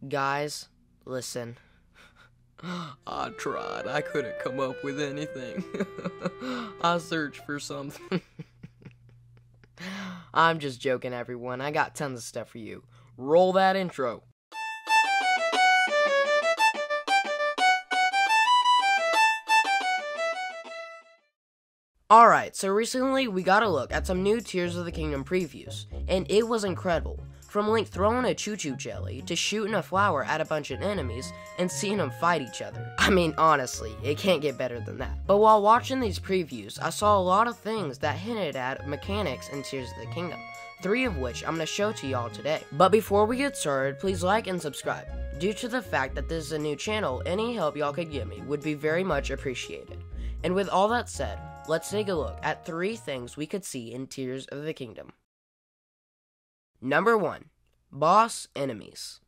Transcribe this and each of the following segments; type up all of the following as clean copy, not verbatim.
Guys, listen. I tried. I couldn't come up with anything. I searched for something. I'm just joking, everyone. I got tons of stuff for you. Roll that intro. Alright, so recently we got a look at some new Tears of the Kingdom previews, and it was incredible. From Link throwing a choo-choo jelly, to shooting a flower at a bunch of enemies, and seeing them fight each other. I mean, honestly, it can't get better than that. But while watching these previews, I saw a lot of things that hinted at mechanics in Tears of the Kingdom, 3 of which I'm going to show to y'all today. But before we get started, please like and subscribe. Due to the fact that this is a new channel, any help y'all could give me would be very much appreciated. And with all that said, let's take a look at 3 things we could see in Tears of the Kingdom. Number 1. Boss enemies.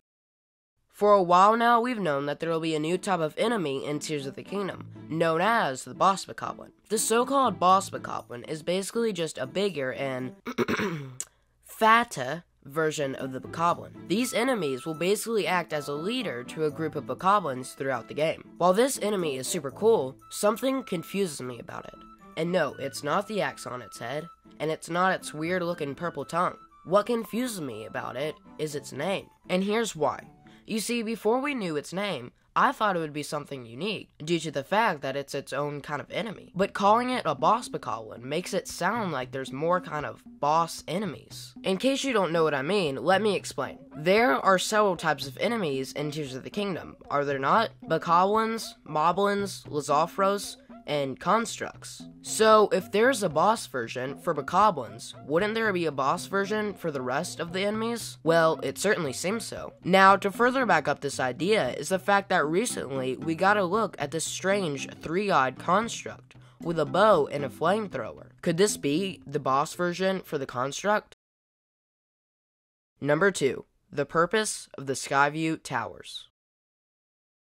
For a while now, we've known that there will be a new type of enemy in Tears of the Kingdom, known as the Boss Bokoblin. The so-called Boss Bokoblin is basically just a bigger and fatter version of the Bokoblin. These enemies will basically act as a leader to a group of Bokoblins throughout the game. While this enemy is super cool, something confuses me about it. And no, it's not the axe on its head, and it's not its weird looking purple tongue. What confuses me about it is its name. And here's why. You see, before we knew its name, I thought it would be something unique, due to the fact that it's its own kind of enemy. But calling it a Boss Bokoblin makes it sound like there's more kind of boss enemies. In case you don't know what I mean, let me explain. There are several types of enemies in Tears of the Kingdom, are there not? Bokoblins, Moblins, Lizalfros, and constructs. So, if there's a boss version for Bokoblins, wouldn't there be a boss version for the rest of the enemies? Well, it certainly seems so. Now, to further back up this idea is the fact that recently we got a look at this strange 3-eyed construct with a bow and a flamethrower. Could this be the boss version for the construct? Number 2. The purpose of the Skyview Towers.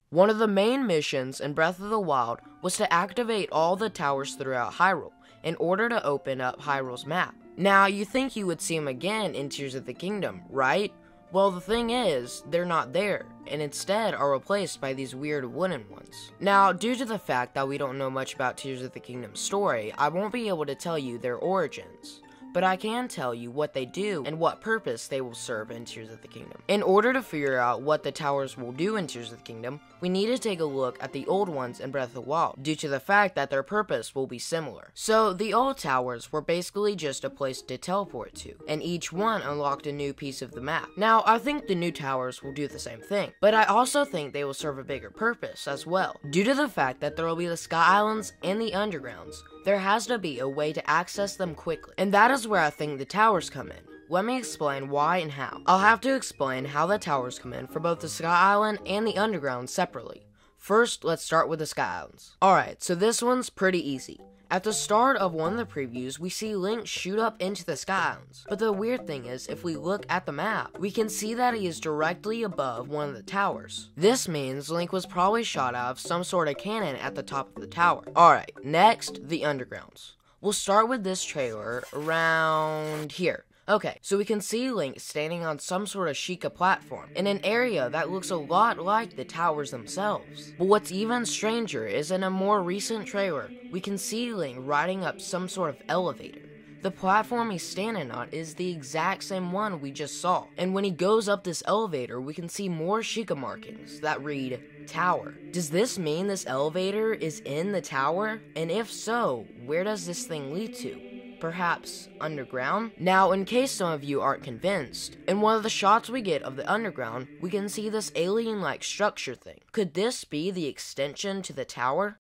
One of the main missions in Breath of the Wild was to activate all the towers throughout Hyrule in order to open up Hyrule's map. Now, you think you would see them again in Tears of the Kingdom, right? Well, the thing is, they're not there, and instead are replaced by these weird wooden ones. Now, due to the fact that we don't know much about Tears of the Kingdom's story, I won't be able to tell you their origins. But I can tell you what they do and what purpose they will serve in Tears of the Kingdom. In order to figure out what the towers will do in Tears of the Kingdom, we need to take a look at the old ones in Breath of the Wild, due to the fact that their purpose will be similar. So, the old towers were basically just a place to teleport to, and each one unlocked a new piece of the map. Now, I think the new towers will do the same thing, but I also think they will serve a bigger purpose as well. Due to the fact that there will be the Sky Islands and the Undergrounds, there has to be a way to access them quickly, and that is where I think the towers come in. Let me explain why and how. I'll have to explain how the towers come in for both the Sky Island and the Underground separately. First, let's start with the Sky Islands. Alright, so this one's pretty easy. At the start of one of the previews, we see Link shoot up into the Sky Islands. But the weird thing is, if we look at the map, we can see that he is directly above one of the towers. This means Link was probably shot out of some sort of cannon at the top of the tower. Alright, next, the Undergrounds. We'll start with this trailer around here. Okay, so we can see Link standing on some sort of Sheikah platform in an area that looks a lot like the towers themselves. But what's even stranger is in a more recent trailer, we can see Link riding up some sort of elevator. The platform he's standing on is the exact same one we just saw. And when he goes up this elevator, we can see more Sheikah markings that read tower. Does this mean this elevator is in the tower? And if so, where does this thing lead to? Perhaps underground? Now, in case some of you aren't convinced, in one of the shots we get of the underground, we can see this alien-like structure thing. Could this be the extension to the tower?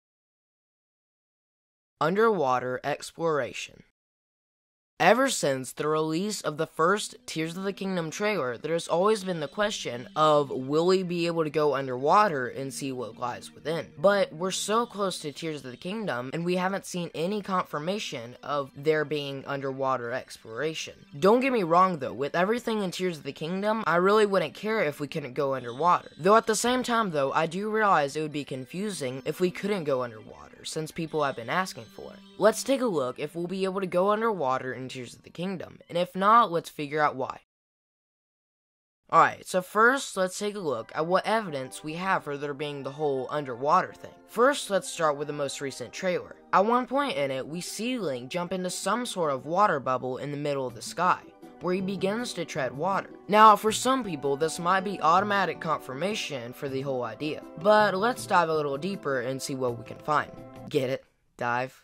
Underwater exploration. Ever since the release of the first Tears of the Kingdom trailer, there has always been the question of, will we be able to go underwater and see what lies within? But we're so close to Tears of the Kingdom, and we haven't seen any confirmation of there being underwater exploration. Don't get me wrong though, with everything in Tears of the Kingdom, I really wouldn't care if we couldn't go underwater. Though at the same time though, I do realize it would be confusing if we couldn't go underwater, since people have been asking for it. Let's take a look if we'll be able to go underwater in Tears of the Kingdom, and if not, let's figure out why. Alright, so first, let's take a look at what evidence we have for there being the whole underwater thing. First, let's start with the most recent trailer. At one point in it, we see Link jump into some sort of water bubble in the middle of the sky, where he begins to tread water. Now, for some people, this might be automatic confirmation for the whole idea, but let's dive a little deeper and see what we can find. Get it? Dive?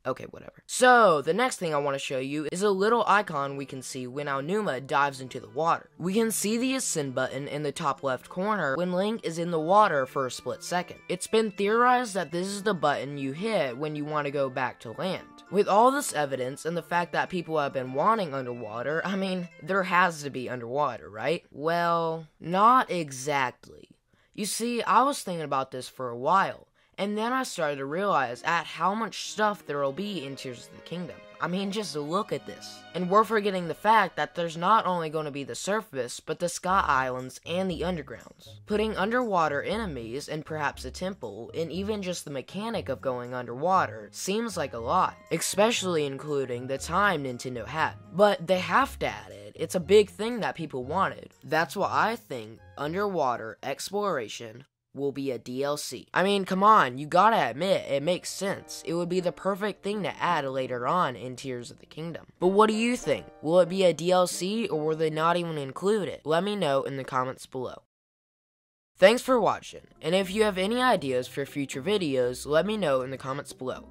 Okay, whatever. So, the next thing I want to show you is a little icon we can see when Aonuma dives into the water. We can see the ascend button in the top left corner when Link is in the water for a split second. It's been theorized that this is the button you hit when you want to go back to land. With all this evidence and the fact that people have been wanting underwater, I mean, there has to be underwater, right? Well, not exactly. You see, I was thinking about this for a while. And then I started to realize at how much stuff there will be in Tears of the Kingdom. I mean, just look at this. And we're forgetting the fact that there's not only going to be the surface, but the sky islands and the undergrounds. Putting underwater enemies and perhaps a temple, and even just the mechanic of going underwater, seems like a lot. Especially including the time Nintendo had. But they have to add it. It's a big thing that people wanted. That's why I think underwater exploration will be a DLC. I mean, come on, you gotta admit, it makes sense. It would be the perfect thing to add later on in Tears of the Kingdom. But what do you think? Will it be a DLC, or will they not even include it? Let me know in the comments below. Thanks for watching, and if you have any ideas for future videos, let me know in the comments below.